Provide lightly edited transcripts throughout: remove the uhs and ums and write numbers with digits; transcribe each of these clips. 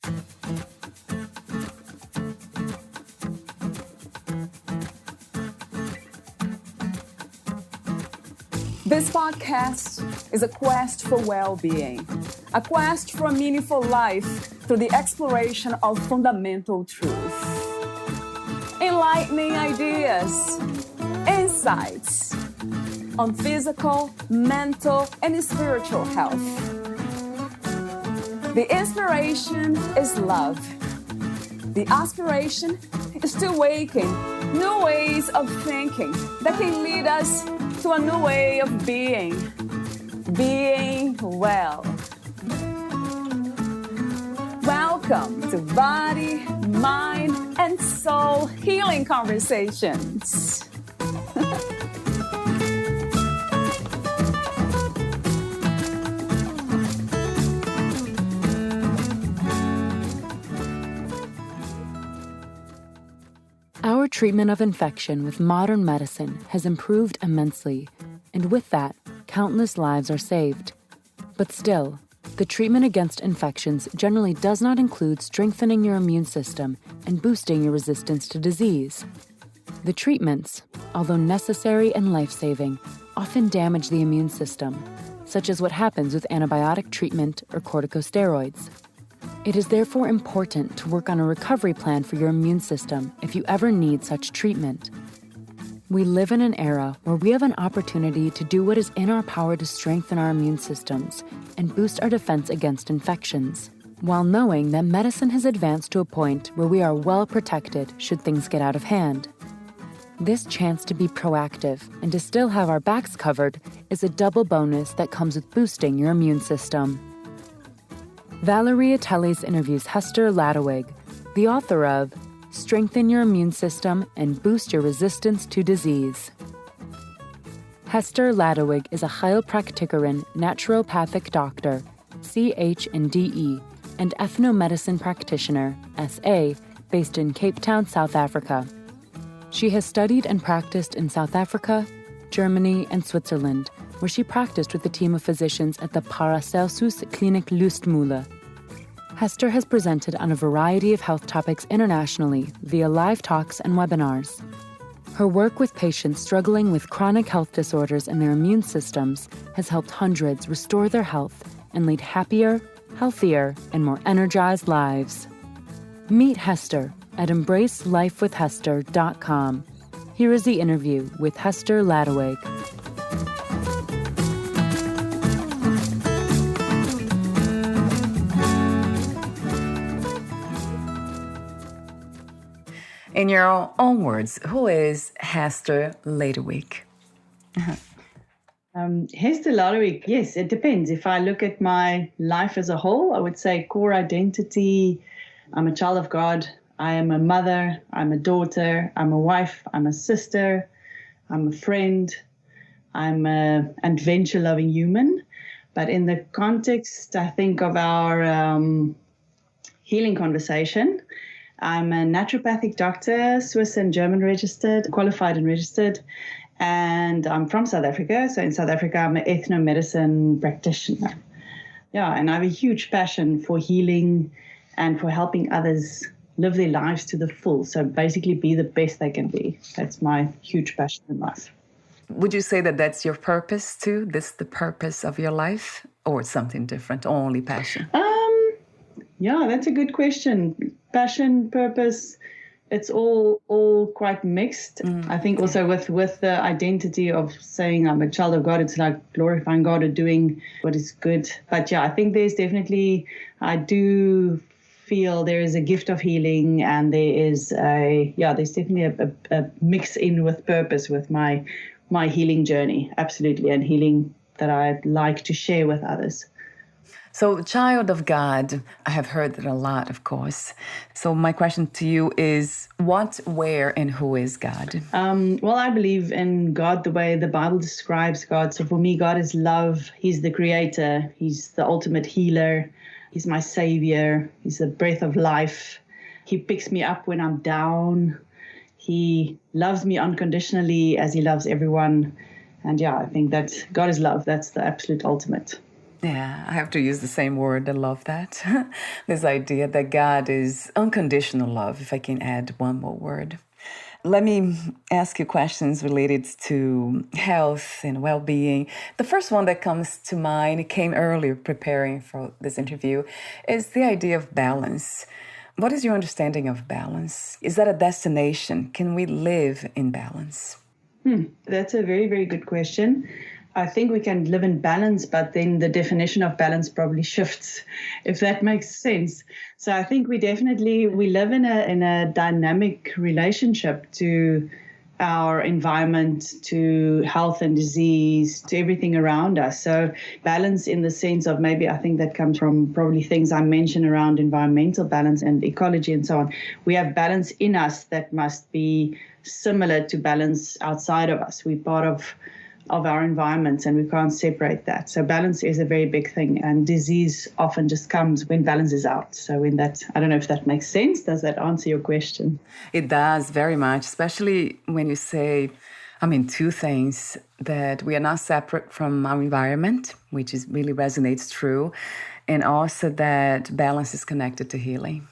This podcast is a quest for well-being, a quest for a meaningful life through the exploration of fundamental truth. Enlightening ideas, insights on physical, mental, and spiritual health. The inspiration is love. The aspiration is to awaken new ways of thinking that can lead us to a new way of being well. Welcome to Body, Mind, and Soul Healing Conversations. Our treatment of infection with modern medicine has improved immensely, and with that, countless lives are saved. But still, the treatment against infections generally does not include strengthening your immune system and boosting your resistance to disease. The treatments, although necessary and life-saving, often damage the immune system, such as what happens with antibiotic treatment or corticosteroids. It is therefore important to work on a recovery plan for your immune system if you ever need such treatment. We live in an era where we have an opportunity to do what is in our power to strengthen our immune systems and boost our defense against infections, while knowing that medicine has advanced to a point where we are well protected should things get out of hand. This chance to be proactive and to still have our backs covered is a double bonus that comes with boosting your immune system. Valeria Teles interviews Hester Ladewig, the author of Strengthen Your Immune System and Boost Your Resistance to Disease. Hester Ladewig is a Heilpraktikerin naturopathic doctor, CHNDE, and ethnomedicine practitioner, SA, based in Cape Town, South Africa. She has studied and practiced in South Africa, Germany, and Switzerland, where she practiced with a team of physicians at the Paracelsus Klinik Lustmühle. Hester has presented on a variety of health topics internationally via live talks and webinars. Her work with patients struggling with chronic health disorders in their immune systems has helped hundreds restore their health and lead happier, healthier, and more energized lives. Meet Hester at embracelifewithhester.com. Here is the interview with Hester Ladewig. In your own words, who is Hester Ladewig? Hester Ladewig, yes, it depends. If I look at my life as a whole, I would say core identity, I'm a child of God. I am a mother, I'm a daughter, I'm a wife, I'm a sister, I'm a friend, I'm an adventure-loving human. But in the context, I think, of our healing conversation, I'm a naturopathic doctor, Swiss and German registered, qualified and registered, and I'm from South Africa. So in South Africa, I'm an ethnomedicine practitioner. Yeah, and I have a huge passion for healing and for helping others live their lives to the full. So basically be the best they can be. That's my huge passion in life. Would you say that that's your purpose too? This the purpose of your life, or something different, only passion? Yeah, that's a good question. Passion, purpose, it's all quite mixed. I think also with the identity of saying I'm a child of God, it's like glorifying God or doing what is good. But yeah, I think there's definitely, I do feel there is a gift of healing, and there's definitely a mix in with purpose with my healing journey, absolutely, and healing that I'd like to share with others. So, child of God, I have heard that a lot, of course. So my question to you is, what, where, and who is God? Well, I believe in God the way the Bible describes God. So for me, God is love. He's the creator. He's the ultimate healer. He's my savior. He's the breath of life. He picks me up when I'm down. He loves me unconditionally as he loves everyone. And yeah, I think that God is love. That's the absolute ultimate. Yeah, I have to use the same word. I love that. This idea that God is unconditional love, if I can add one more word. Let me ask you questions related to health and well-being. The first one that comes to mind, it came earlier preparing for this interview, is the idea of balance. What is your understanding of balance? Is that a destination? Can we live in balance? That's a very, very good question. I think we can live in balance, but then the definition of balance probably shifts, if that makes sense. So I think we live in a dynamic relationship to our environment, to health and disease, to everything around us. So balance in the sense of maybe I think that comes from probably things I mentioned around environmental balance and ecology and so on. We have balance in us that must be similar to balance outside of us. We're part of our environments and we can't separate that. So balance is a very big thing, and disease often just comes when balance is out. So I don't know if that makes sense. Does that answer your question? It does very much, especially when you say, two things, that we are not separate from our environment, which is really resonates true, and also that balance is connected to healing.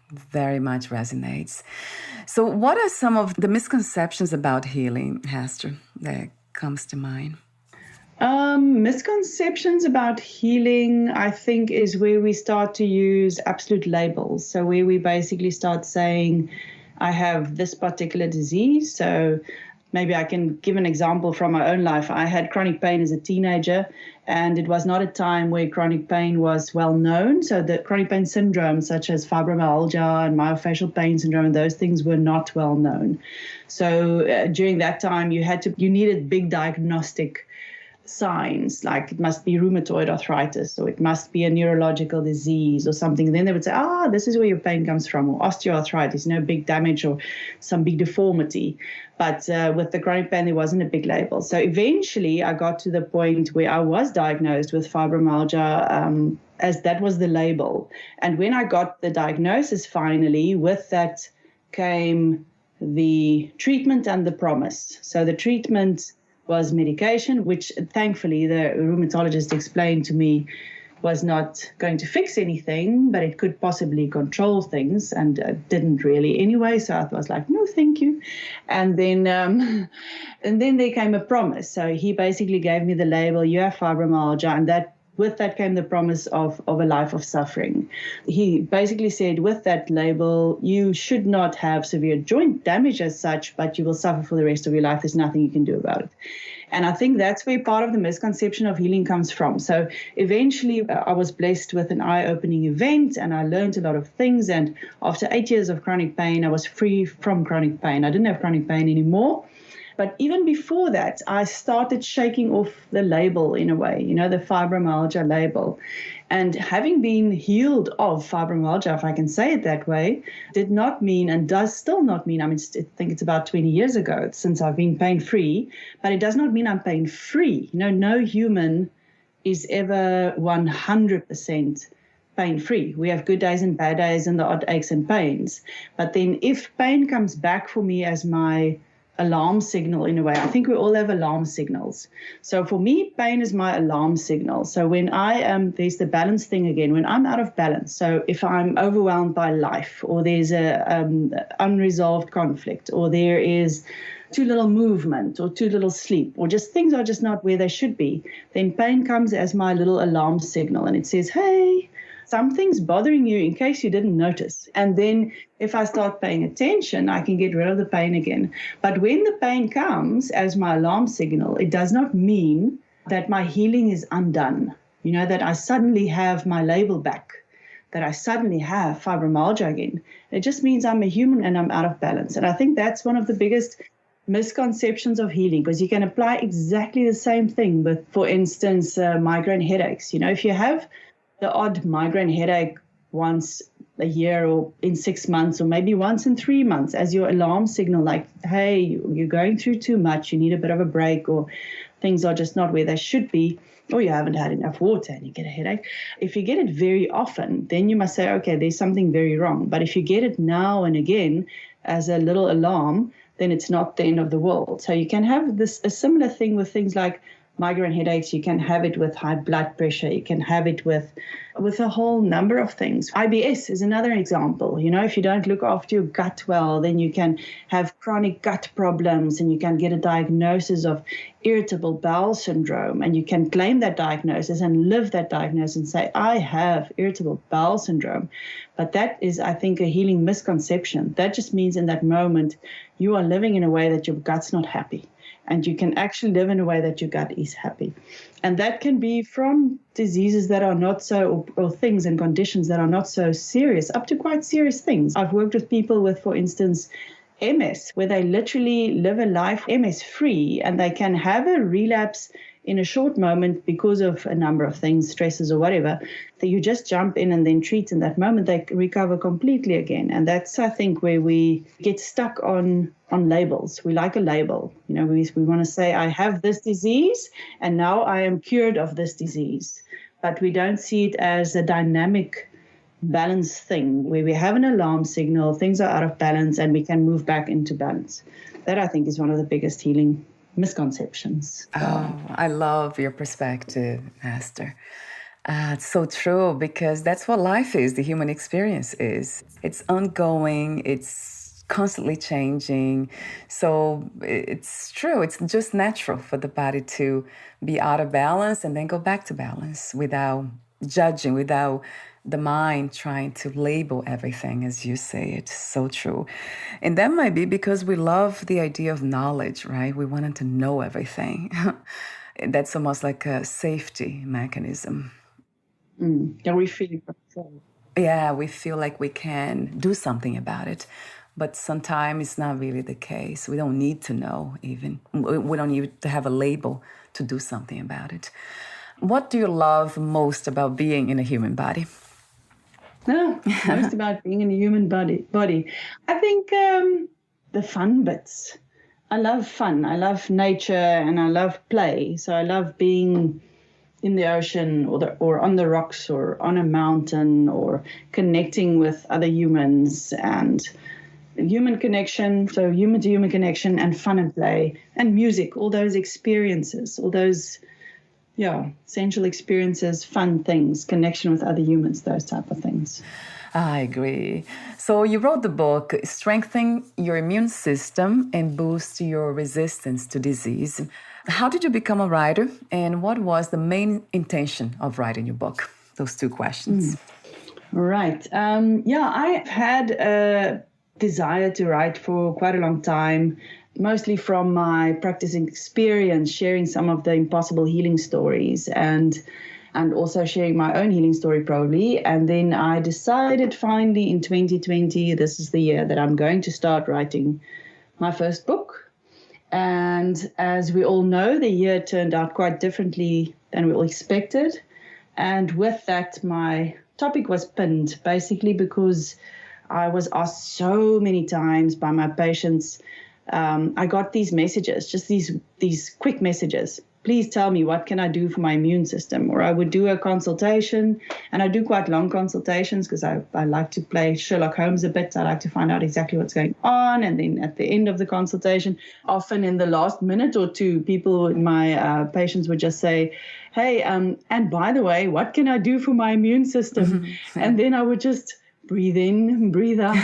Very much resonates. So what are some of the misconceptions about healing, Hester, that comes to mind? Misconceptions about healing, I think, is where we start to use absolute labels. So where we basically start saying, I have this particular disease. So maybe I can give an example from my own life. I had chronic pain as a teenager, and it was not a time where chronic pain was well known. So the chronic pain syndromes such as fibromyalgia and myofascial pain syndrome, and those things were not well known. So during that time, you needed big diagnostic signs, like it must be rheumatoid arthritis, or it must be a neurological disease or something. Then they would say, this is where your pain comes from, or osteoarthritis, big damage or some big deformity. But with the chronic pain, there wasn't a big label. So eventually I got to the point where I was diagnosed with fibromyalgia, as that was the label. And when I got the diagnosis finally, with that came the treatment and the promise. So the treatment was medication, which thankfully the rheumatologist explained to me was not going to fix anything, but it could possibly control things, and didn't really anyway. So I was like, no, thank you. And then there came a promise. So he basically gave me the label, you have fibromyalgia, and with that came the promise of a life of suffering. He basically said, with that label, you should not have severe joint damage as such, but you will suffer for the rest of your life. There's nothing you can do about it. And I think that's where part of the misconception of healing comes from. So eventually I was blessed with an eye-opening event, and I learned a lot of things. And after 8 years of chronic pain, I was free from chronic pain. I didn't have chronic pain anymore. But even before that, I started shaking off the label in a way, the fibromyalgia label. And having been healed of fibromyalgia, if I can say it that way, did not mean, and does still not mean, I think it's about 20 years ago since I've been pain-free, but it does not mean I'm pain-free. No human is ever 100% pain-free. We have good days and bad days and the odd aches and pains. But then if pain comes back for me as my alarm signal in a way. I think we all have alarm signals. So for me, pain is my alarm signal. So when I am, there's the balance thing again, when I'm out of balance. So if I'm overwhelmed by life, or there's a unresolved conflict, or there is too little movement or too little sleep, or just things are just not where they should be, then pain comes as my little alarm signal. And it says, hey, something's bothering you, in case you didn't notice. And then if I start paying attention, I can get rid of the pain again. But when the pain comes as my alarm signal, it does not mean that my healing is undone. That I suddenly have my label back, that I suddenly have fibromyalgia again. It just means I'm a human and I'm out of balance. And I think that's one of the biggest misconceptions of healing, because you can apply exactly the same thing with, for instance, migraine headaches. If you have the odd migraine headache once a year or in 6 months, or maybe once in 3 months as your alarm signal, like, hey, you're going through too much, you need a bit of a break, or things are just not where they should be, or you haven't had enough water and you get a headache. If you get it very often, then you must say, okay, there's something very wrong. But if you get it now and again as a little alarm, then it's not the end of the world. So you can have a similar thing with things like migraine headaches, you can have it with high blood pressure, you can have it with a whole number of things. IBS is another example. If you don't look after your gut well, then you can have chronic gut problems, and you can get a diagnosis of irritable bowel syndrome, and you can claim that diagnosis and live that diagnosis and say, I have irritable bowel syndrome. But that is, I think, a healing misconception. That just means in that moment, you are living in a way that your gut's not happy. And you can actually live in a way that your gut is happy. And that can be from diseases that are not so, or things and conditions that are not so serious, up to quite serious things. I've worked with people with, for instance, MS, where they literally live a life MS-free, and they can have a relapse in a short moment because of a number of things, stresses or whatever, that you just jump in and then treat in that moment, they recover completely again. And that's, I think, where we get stuck on labels. We like a label. We want to say, I have this disease and now I am cured of this disease. But we don't see it as a dynamic, balanced thing where we have an alarm signal, things are out of balance, and we can move back into balance. That, I think, is one of the biggest healing misconceptions. Oh, I love your perspective, Hester. It's so true, because that's what life is, the human experience is. It's ongoing, it's constantly changing. So it's true, it's just natural for the body to be out of balance and then go back to balance without judging, without the mind trying to label everything, as you say. It's so true. And that might be because we love the idea of knowledge, right? We wanted to know everything. That's almost like a safety mechanism. Yeah, we feel control. Yeah, we feel like we can do something about it. But sometimes it's not really the case. We don't need to know even. We don't need to have a label to do something about it. What do you love most about being in a human body? Most about being in a human body. I think the fun bits. I love fun. I love nature and I love play. So I love being in the ocean or on the rocks or on a mountain or connecting with other humans and human connection. So human to human connection and fun and play and music, all those experiences, all those essential experiences, fun things, connection with other humans, those type of things. I agree. So you wrote the book, Strengthen Your Immune System and Boost Your Resistance to Disease. How did you become a writer, and what was the main intention of writing your book? Those two questions. Right. I've had a desire to write for quite a long time, mostly from my practicing experience, sharing some of the impossible healing stories and also sharing my own healing story probably. And then I decided finally in 2020, this is the year that I'm going to start writing my first book. And as we all know, the year turned out quite differently than we all expected. And with that, my topic was pinned, basically because I was asked so many times by my patients. I got these messages, just these quick messages. Please tell me, what can I do for my immune system? Or I would do a consultation, and I do quite long consultations because I like to play Sherlock Holmes a bit. I like to find out exactly what's going on. And then at the end of the consultation, often in the last minute or two, my patients would just say, hey, and by the way, what can I do for my immune system? And then I would just breathe in, breathe out,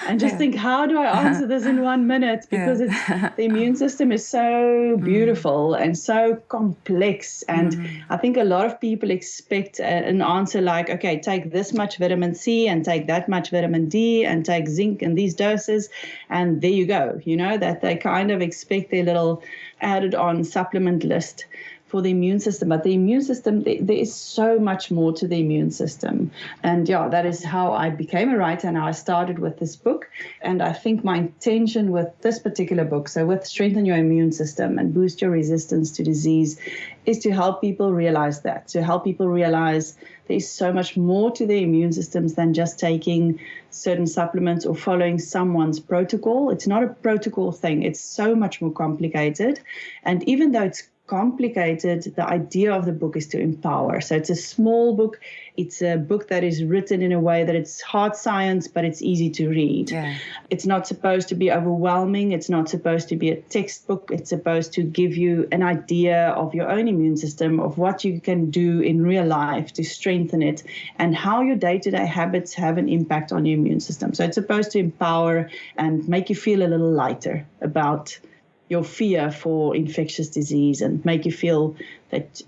and just think, how do I answer this in 1 minute? Because the immune system is so beautiful and so complex. And I think a lot of people expect an answer like, okay, take this much vitamin C and take that much vitamin D and take zinc in these doses, and there you go. That they kind of expect their little added on supplement list for the immune system. But the immune system, there is so much more to the immune system. And that is how I became a writer, and I started with this book. And I think my intention with this particular book, so with Strengthen Your Immune System and Boost Your Resistance to Disease, is to help people realize that, to help people realize there's so much more to the immune systems than just taking certain supplements or following someone's protocol. It's not a protocol thing. It's so much more complicated. And even though it's complicated, the idea of the book is to empower. So it's a small book. It's a book that is written in a way that it's hard science, but it's easy to read. Yeah. It's not supposed to be overwhelming. It's not supposed to be a textbook. It's supposed to give you an idea of your own immune system, of what you can do in real life to strengthen it, and how your day-to-day habits have an impact on your immune system. So it's supposed to empower and make you feel a little lighter about your fear for infectious disease, and make you feel that,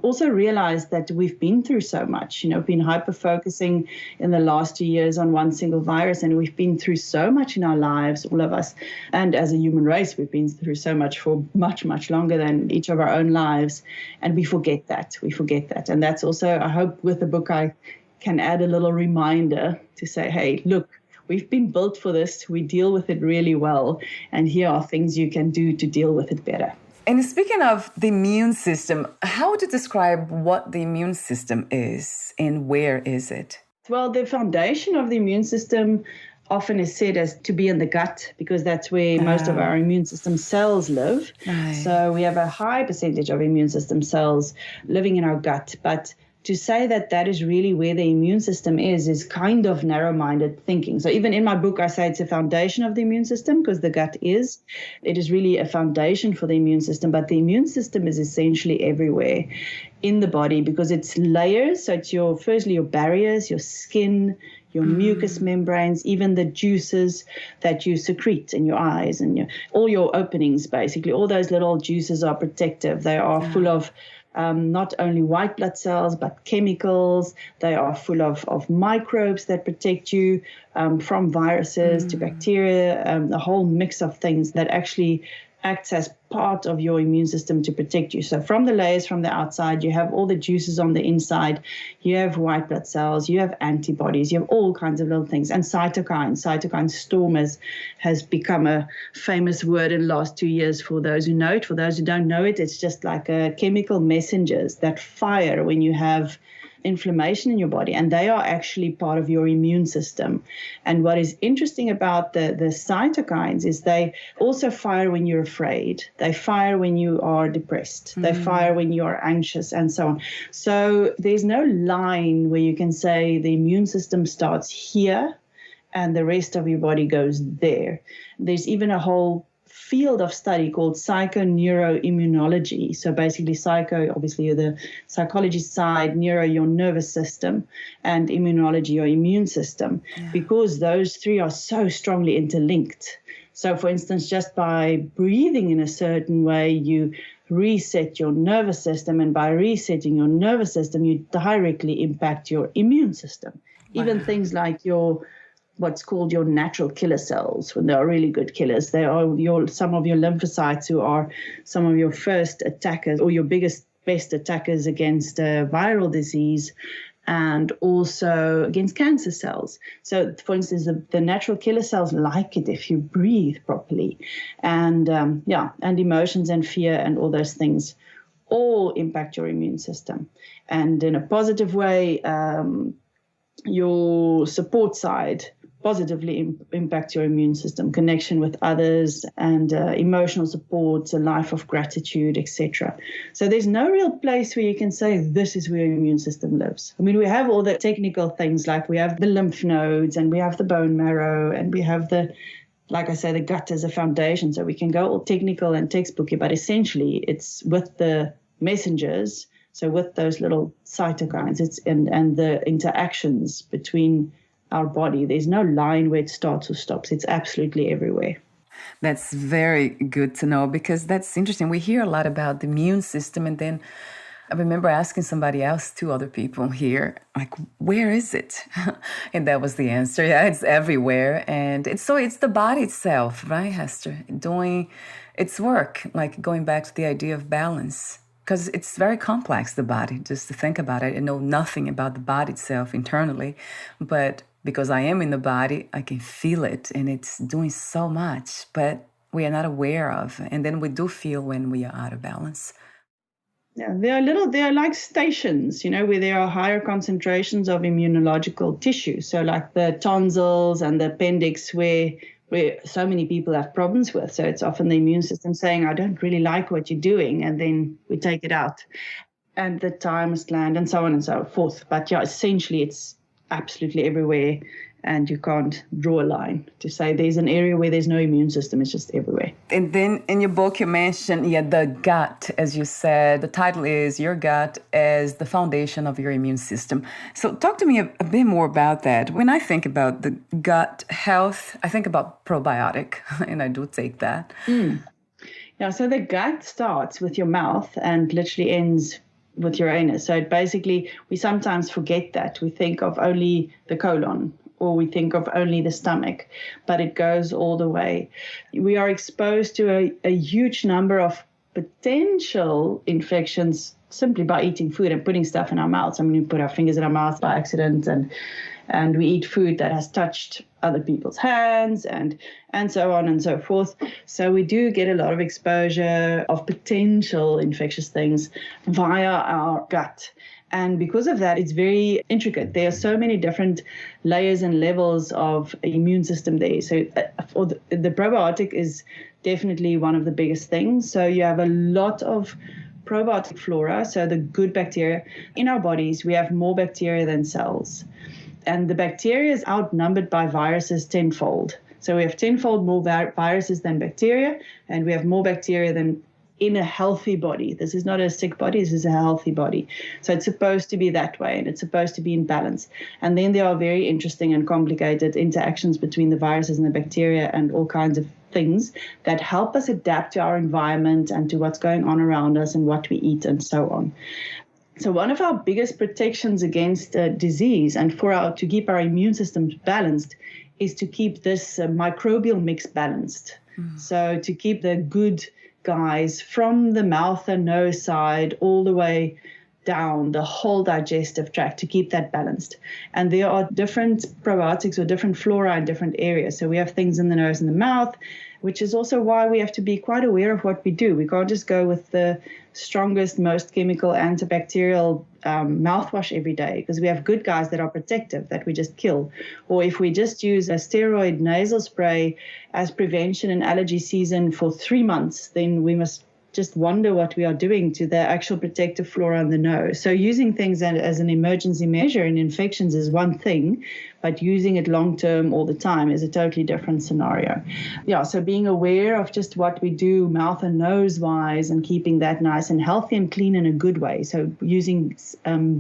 also realize that we've been through so much, been hyper-focusing in the last 2 years on one single virus, and we've been through so much in our lives, all of us. And as a human race, we've been through so much for much, much longer than each of our own lives. And we forget that. And that's also, I hope with the book, I can add a little reminder to say, hey, look, we've been built for this. We deal with it really well. And here are things you can do to deal with it better. And speaking of the immune system, how would you describe what the immune system is and where is it? Well, the foundation of the immune system often is said as to be in the gut, because that's where most of our immune system cells live. Right. So we have a high percentage of immune system cells living in our gut. But to say that that is really where the immune system is kind of narrow-minded thinking. So even in my book, I say it's a foundation of the immune system, because the gut is. It is really a foundation for the immune system, but the immune system is essentially everywhere in the body, because it's layers. So it's firstly your barriers, your skin, your mucous membranes, even the juices that you secrete in your eyes, and all your openings, basically. All those little juices are protective. They are full of not only white blood cells, but chemicals. They are full of microbes that protect you from viruses to bacteria, a whole mix of things that actually acts as part of your immune system to protect you. So from the layers from the outside, you have all the juices on the inside. You have white blood cells, you have antibodies, you have all kinds of little things. And cytokines. Cytokine storm has become a famous word in the last 2 years for those who know it. For those who don't know it, it's just like chemical messengers that fire when you have inflammation in your body, and they are actually part of your immune system. And what is interesting about the cytokines is they also fire when you're afraid. They fire when you are depressed. They fire when you are anxious, and so on. So there's no line where you can say the immune system starts here and the rest of your body goes there. There's even a whole field of study called psychoneuroimmunology. So basically psycho, obviously the psychology side, neuro, your nervous system, and immunology, your immune system, because those three are so strongly interlinked. So for instance, just by breathing in a certain way, you reset your nervous system, and by resetting your nervous system, you directly impact your immune system. Even things like what's called your natural killer cells, when they are really good killers. They are some of your lymphocytes, who are some of your first attackers, or your best attackers against viral disease, and also against cancer cells. So, for instance, the natural killer cells like it if you breathe properly. And and emotions and fear and all those things all impact your immune system. And in a positive way, your support side positively impacts your immune system, connection with others, and emotional support, a life of gratitude, etc. So there's no real place where you can say this is where your immune system lives. I mean, we have all the technical things, like we have the lymph nodes, and we have the bone marrow, and we have like I say, the gut as a foundation. So we can go all technical and textbooky, but essentially it's with the messengers. So with those little cytokines, and the interactions between our body, there's no line where it starts or stops. It's absolutely everywhere. That's very good to know, because that's interesting. We hear a lot about the immune system, and then I remember asking somebody else, 2 other people here, like, where is it? And that was the answer. Yeah, it's everywhere. And it's the body itself, right, Hester, doing its work, like going back to the idea of balance. Because it's very complex, the body, just to think about it. I know nothing about the body itself internally, but because I am in the body, I can feel it, and it's doing so much, but we are not aware of. And then we do feel when we are out of balance. Yeah, they are like stations, where there are higher concentrations of immunological tissue. So like the tonsils and the appendix, where where so many people have problems with. So it's often the immune system saying, I don't really like what you're doing, and then we take it out. And the thymus gland and so on and so forth. But yeah, essentially it's absolutely everywhere, and you can't draw a line to say there's an area where there's no immune system. It's just everywhere. And then in your book you mentioned, the gut, as you said, the title is Your Gut as the Foundation of Your Immune System. So talk to me a bit more about that. When I think about the gut health, I think about probiotic, and I do take that. Yeah, so the gut starts with your mouth and literally ends with your anus. So basically, we sometimes forget that. We think of only the colon, or we think of only the stomach, but it goes all the way. We are exposed to a huge number of potential infections simply by eating food and putting stuff in our mouths. I mean, we put our fingers in our mouth by accident, and we eat food that has touched other people's hands, and so on and so forth. So we do get a lot of exposure of potential infectious things via our gut. And because of that, it's very intricate. There are so many different layers and levels of immune system there. So the probiotic is definitely one of the biggest things. So you have a lot of probiotic flora, so the good bacteria. In our bodies, we have more bacteria than cells. And the bacteria is outnumbered by viruses tenfold. So we have tenfold more viruses than bacteria, and we have more bacteria than in a healthy body. This is not a sick body, this is a healthy body. So it's supposed to be that way, and it's supposed to be in balance. And then there are very interesting and complicated interactions between the viruses and the bacteria and all kinds of things that help us adapt to our environment and to what's going on around us and what we eat and so on. So one of our biggest protections against disease and to keep our immune systems balanced is to keep this microbial mix balanced. So to keep the good guys from the mouth and nose side all the way down the whole digestive tract, to keep that balanced. And there are different probiotics or different flora in different areas. So we have things in the nose and the mouth, which is also why we have to be quite aware of what we do. We can't just go with the strongest, most chemical antibacterial mouthwash every day, because we have good guys that are protective that we just kill. Or if we just use a steroid nasal spray as prevention in allergy season for 3 months, then we must just wonder what we are doing to the actual protective flora in the nose. So using things as an emergency measure in infections is one thing, but using it long-term all the time is a totally different scenario. Yeah, so being aware of just what we do mouth and nose-wise and keeping that nice and healthy and clean in a good way. So using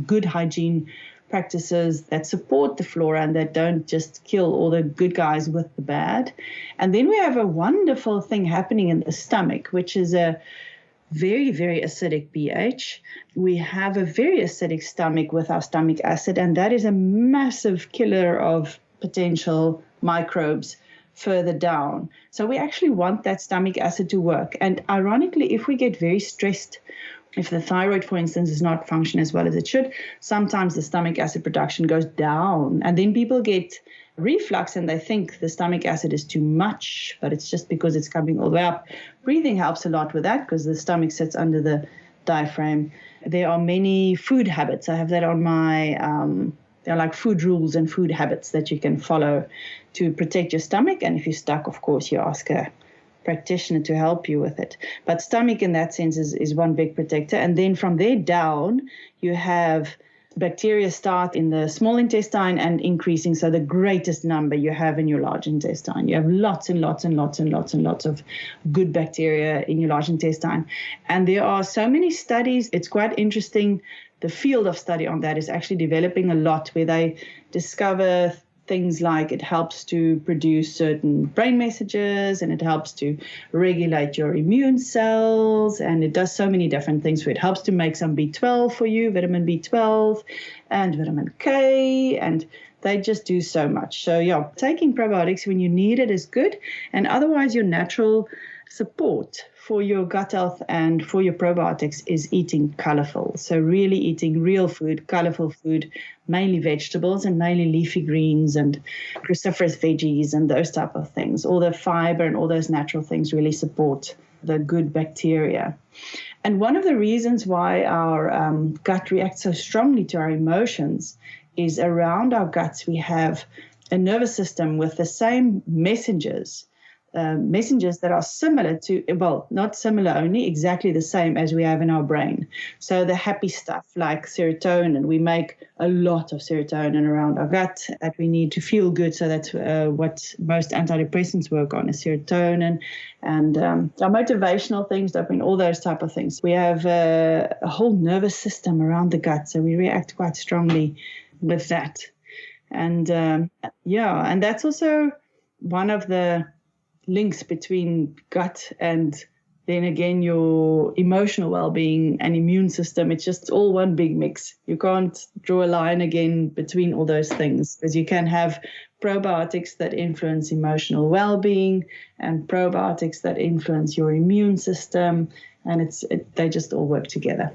good hygiene practices that support the flora and that don't just kill all the good guys with the bad. And then we have a wonderful thing happening in the stomach, which is a very, very acidic pH. We have a very acidic stomach with our stomach acid, and that is a massive killer of potential microbes further down. So we actually want that stomach acid to work. And ironically, if we get very stressed, if the thyroid, for instance, does not function as well as it should, sometimes the stomach acid production goes down. And then people get reflux and they think the stomach acid is too much, but it's just because it's coming all the way up. Breathing helps a lot with that because the stomach sits under the diaphragm. There are many food habits. I have that on my, they're like food rules and food habits that you can follow to protect your stomach. And if you're stuck, of course, you ask a practitioner to help you with it. But stomach in that sense is one big protector. And then from there down, you have bacteria start in the small intestine and increasing. So the greatest number you have in your large intestine. You have lots and lots and lots and lots and lots of good bacteria in your large intestine. And there are so many studies. It's quite interesting. The field of study on that is actually developing a lot, where they discover things like it helps to produce certain brain messages, and it helps to regulate your immune cells, and it does so many different things. So it helps to make some B12 for you, vitamin B12 and vitamin K, and they just do so much. So yeah, taking probiotics when you need it is good, and otherwise your natural support for your gut health and for your probiotics is eating colorful. So really eating real food, colorful food, mainly vegetables and mainly leafy greens and cruciferous veggies and those type of things. All the fiber and all those natural things really support the good bacteria. And one of the reasons why our gut reacts so strongly to our emotions is around our guts we have a nervous system with the same messengers that are similar to, well, not similar only, exactly the same as we have in our brain. So the happy stuff like serotonin, we make a lot of serotonin around our gut that we need to feel good. So that's what most antidepressants work on, is serotonin and our motivational things, dopamine, all those type of things. We have a whole nervous system around the gut, so we react quite strongly with that. And and that's also one of the links between gut and then again your emotional well-being and immune system. It's just all one big mix. You can't draw a line again between all those things, because you can have probiotics that influence emotional well-being and probiotics that influence your immune system, and they just all work together.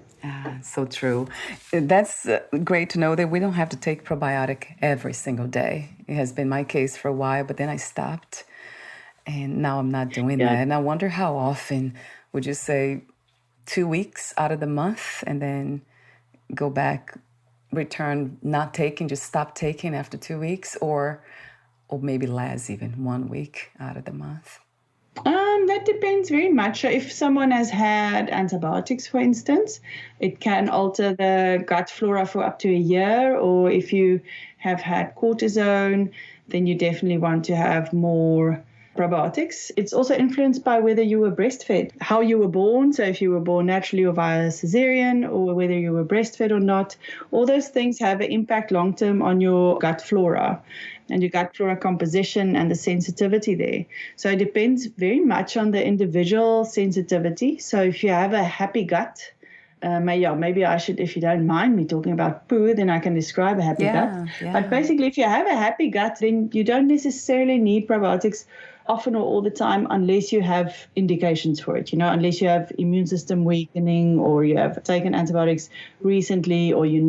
So true. That's great to know that we don't have to take probiotic every single day. It has been my case for a while, but then I stopped. And now I'm not doing that. And I wonder how often, would you say 2 weeks out of the month and then go back, return not taking, just stop taking after 2 weeks, or maybe less, even 1 week out of the month? That depends very much. If someone has had antibiotics, for instance, it can alter the gut flora for up to a year. Or if you have had cortisone, then you definitely want to have more probiotics. It's also influenced by whether you were breastfed, how you were born. So if you were born naturally or via cesarean, or whether you were breastfed or not, all those things have an impact long-term on your gut flora and your gut flora composition and the sensitivity there. So it depends very much on the individual sensitivity. So if you have a happy gut, maybe I should, if you don't mind me talking about poo, then I can describe a happy gut. Yeah. But basically, if you have a happy gut, then you don't necessarily need probiotics often or all the time, unless you have indications for it, unless you have immune system weakening, or you have taken antibiotics recently, or you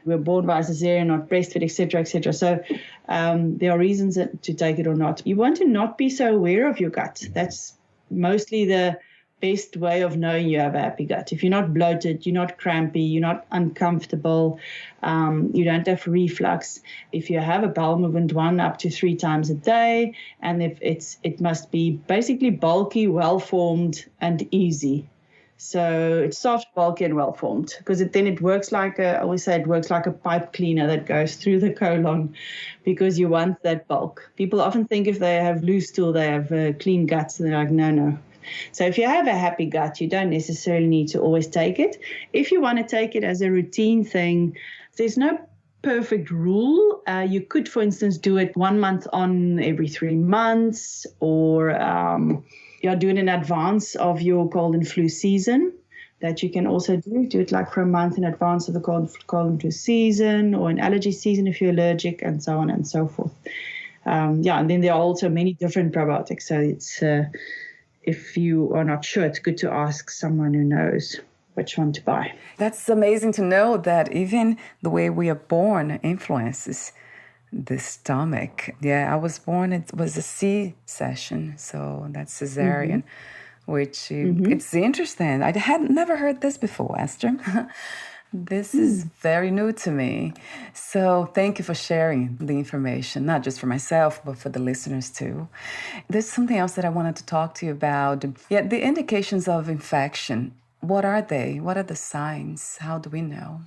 were born by cesarean, not breastfed, etc., etc. So there are reasons to take it or not. You want to not be so aware of your gut. That's mostly the best way of knowing you have a happy gut. If you're not bloated, you're not crampy, you're not uncomfortable, you don't have reflux. If you have a bowel movement 1 up to 3 times a day, and if it must be basically bulky, well-formed, and easy. So it's soft, bulky, and well-formed, because then it works like I always say it works like a pipe cleaner that goes through the colon, because you want that bulk. People often think if they have loose stool, they have clean guts, and they're like, no. So if you have a happy gut, you don't necessarily need to always take it. If you want to take it as a routine thing, there's no perfect rule. You could, for instance, do it 1 month on every 3 months, or do it in advance of your cold and flu season. That you can also do it like for a month in advance of the cold and flu season, or an allergy season if you're allergic, and so on and so forth. And then there are also many different probiotics. So it's if you are not sure, it's good to ask someone who knows which one to buy. That's amazing to know that even the way we are born influences the stomach. Yeah, I was born, it was a C-section, so that's cesarean, which it's interesting. I had never heard this before, Hester. This is very new to me. So thank you for sharing the information, not just for myself, but for the listeners too. There's something else that I wanted to talk to you about. Yeah, the indications of infection. What are they? What are the signs? How do we know?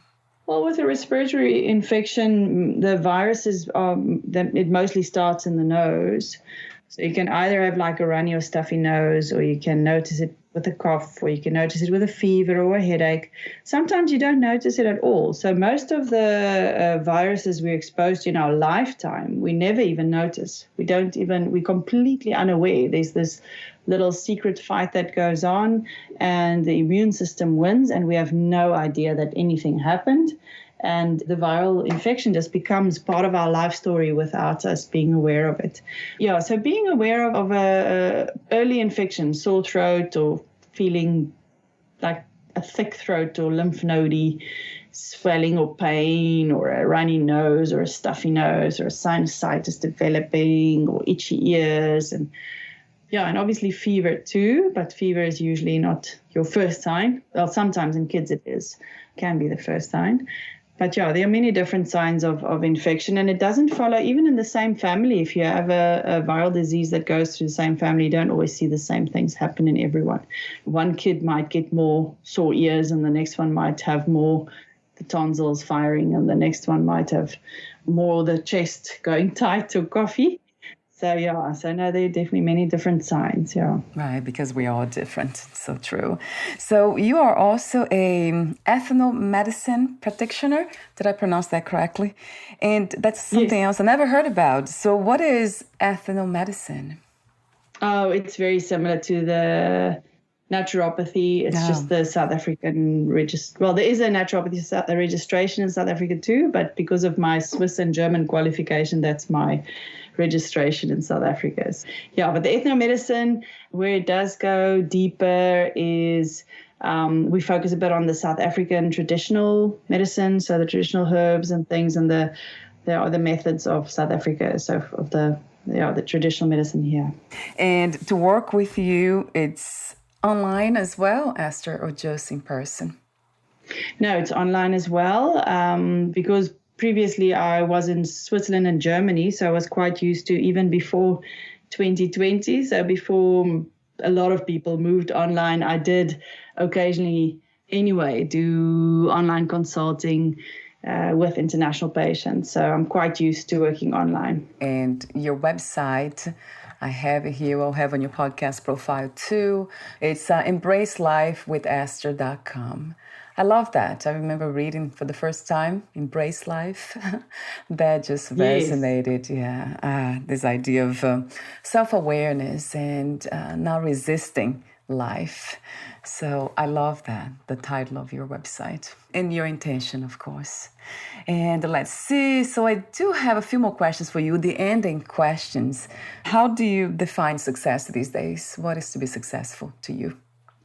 Well, with a respiratory infection, the viruses, it mostly starts in the nose. So you can either have like a runny or stuffy nose, or you can notice it with a cough, or you can notice it with a fever or a headache. Sometimes you don't notice it at all. So most of the viruses we're exposed to in our lifetime, we never even notice. We're completely unaware. There's this little secret fight that goes on, and the immune system wins, and we have no idea that anything happened. And the viral infection just becomes part of our life story without us being aware of it. Yeah, so being aware of a early infection, sore throat, or feeling like a thick throat or lymph node swelling or pain, or a runny nose or a stuffy nose, or a sinusitis developing, or itchy ears, and obviously fever too, but fever is usually not your first sign. Well, sometimes in kids it can be the first sign. But yeah, there are many different signs of infection, and it doesn't follow even in the same family. If you have a viral disease that goes through the same family, you don't always see the same things happen in everyone. One kid might get more sore ears, and the next one might have more the tonsils firing, and the next one might have more the chest going tight or coughy. So no, there are definitely many different signs, yeah. Right, because we are all different. So true. So you are also a ethanol medicine practitioner. Did I pronounce that correctly? And that's something else I never heard about. So what is ethanol medicine? Oh, it's very similar to the naturopathy. It's just the South African well, there is a naturopathy registration in South Africa too, but because of my Swiss and German qualification, that's my registration in South Africa. Yeah, but the ethnomedicine, where it does go deeper, is we focus a bit on the South African traditional medicine, so the traditional herbs and things, and the methods of South Africa, so of the traditional medicine here. And to work with you, it's online as well, Hester, or just in person? No, it's online as well, because previously I was in Switzerland and Germany, so I was quite used to, even before 2020, so before a lot of people moved online, I did occasionally anyway do online consulting with international patients. So I'm quite used to working online. And your website, I have it here, I'll have on your podcast profile too. It's embracelifewithhester.com. I love that. I remember reading for the first time, Embrace Life. That just resonated. Yeah. This idea of self-awareness and not resisting life. So I love that, the title of your website and your intention, of course. And let's see. So I do have a few more questions for you, the ending questions. How do you define success these days? What is to be successful to you?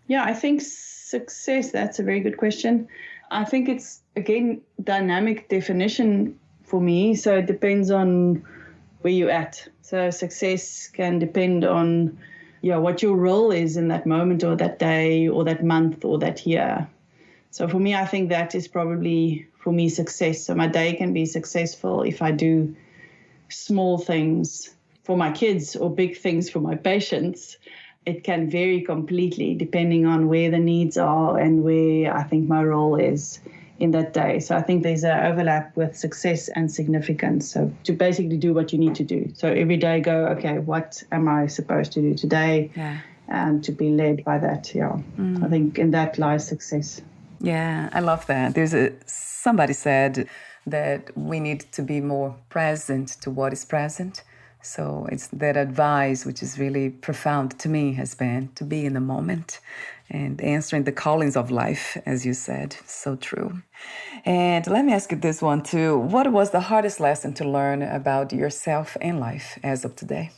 Yeah, I think success, that's a very good question. I think it's, again, dynamic definition for me. So it depends on where you're at. So success can depend on what your role is in that moment or that day or that month or that year. So for me, I think that is probably, for me, success. So my day can be successful if I do small things for my kids or big things for my patients. It can vary completely depending on where the needs are and where I think my role is in that day. So I think there's an overlap with success and significance. So to basically do what you need to do. So every day go, okay, what am I supposed to do today? Yeah. And to be led by that, I think in that lies success. Yeah, I love that. Somebody said that we need to be more present to what is present. So it's that advice, which is really profound to me, has been to be in the moment and answering the callings of life, as you said. So true. And let me ask you this one too. What was the hardest lesson to learn about yourself and life as of today?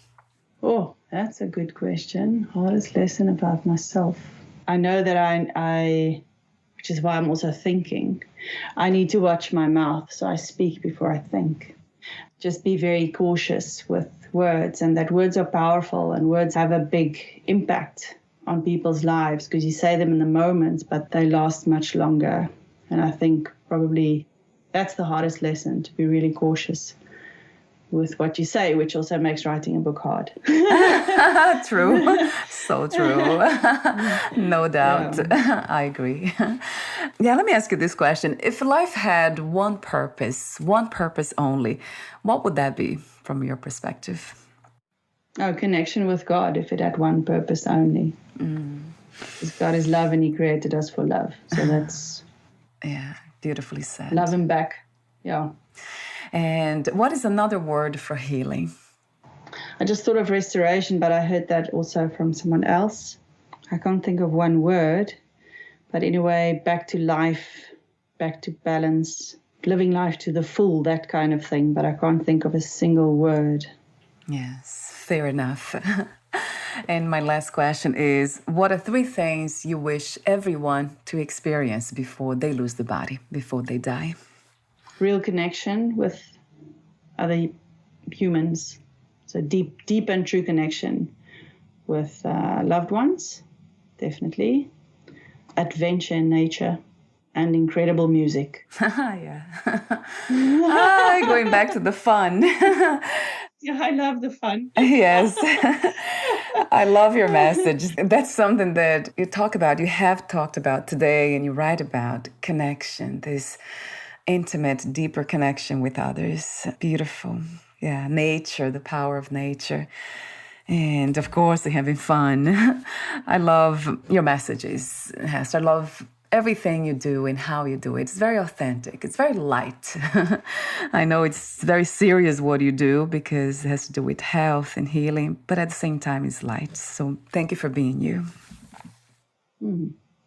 Oh, that's a good question. Hardest lesson about myself. I know that I which is why I'm also thinking, I need to watch my mouth. So I speak before I think. Just be very cautious with words, and that words are powerful and words have a big impact on people's lives because you say them in the moment, but they last much longer. And I think probably that's the hardest lesson, to be really cautious with what you say, which also makes writing a book hard. True. So true. No doubt. Yeah. I agree. Yeah, let me ask you this question. If life had one purpose only, what would that be from your perspective? Oh, connection with God, if it had one purpose only. Because God is love and he created us for love. So that's... Yeah, beautifully said. Love him back. Yeah. And what is another word for healing? I just thought of restoration, but I heard that also from someone else. I can't think of one word, but anyway, back to life, back to balance, living life to the full, that kind of thing, but I can't think of a single word. Yes, fair enough. And my last question is, what are 3 things you wish everyone to experience before they lose the body, before they die? Real connection with other humans. So deep and true connection with loved ones, definitely. Adventure in nature and incredible music. Yeah. Going back to the fun. Yeah, I love the fun. Yes. I love your message. That's something that you have talked about today, and you write about connection, this intimate, deeper connection with others. Beautiful. Yeah, nature, the power of nature. And of course, having fun. I love your messages, Hester. I love everything you do and how you do it. It's very authentic. It's very light. I know it's very serious what you do because it has to do with health and healing, but at the same time, it's light. So thank you for being you.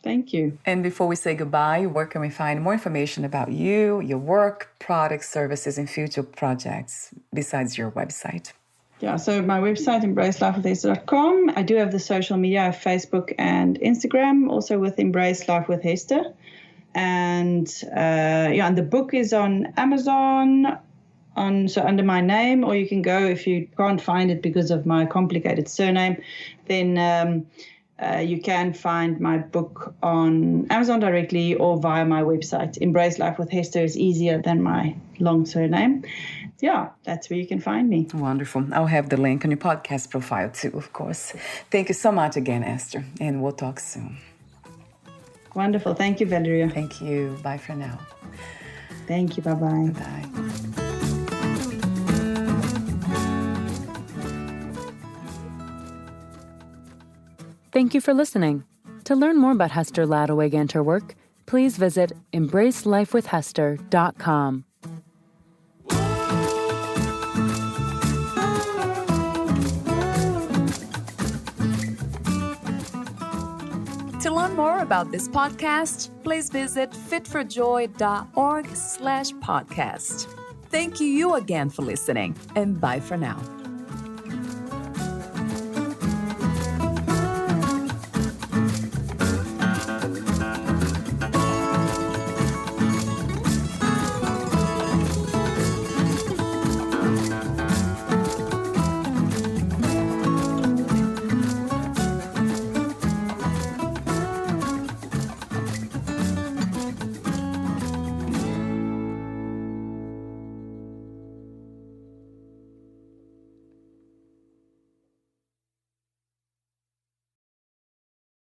Thank you. And before we say goodbye, where can we find more information about you, your work, products, services, and future projects besides your website? Yeah, so my website, embracelifewithhester.com. I do have the social media. I have Facebook and Instagram, also with Embrace Life with Hester. And and the book is on Amazon, under my name, or you can go, if you can't find it because of my complicated surname, then you can find my book on Amazon directly or via my website. Embrace Life with Hester is easier than my long surname. Yeah, that's where you can find me. Wonderful. I'll have the link on your podcast profile too, of course. Thank you so much again, Hester, and we'll talk soon. Wonderful. Thank you, Valeria. Thank you. Bye for now. Thank you. Bye-bye. Bye. Thank you for listening. To learn more about Hester Ladewig and her work, please visit embracelifewithhester.com. To learn more about this podcast, please visit fitforjoy.org/podcast. Thank you again for listening, and bye for now.